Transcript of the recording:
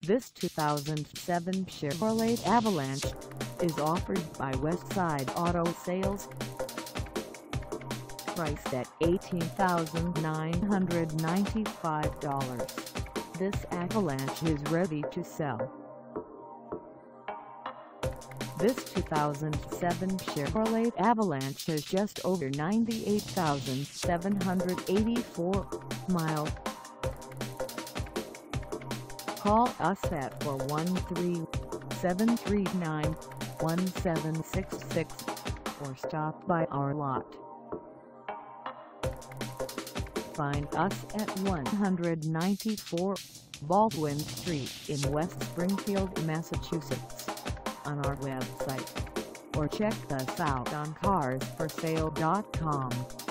This 2007 Chevrolet Avalanche is offered by Westside Auto Sales. Priced at $18,995, this Avalanche is ready to sell. This 2007 Chevrolet Avalanche has just over 98,784 miles. Call us at 413-739-1766 or stop by our lot. Find us at 194 Baldwin Street in West Springfield, Massachusetts, on our website, or check us out on carsforsale.com.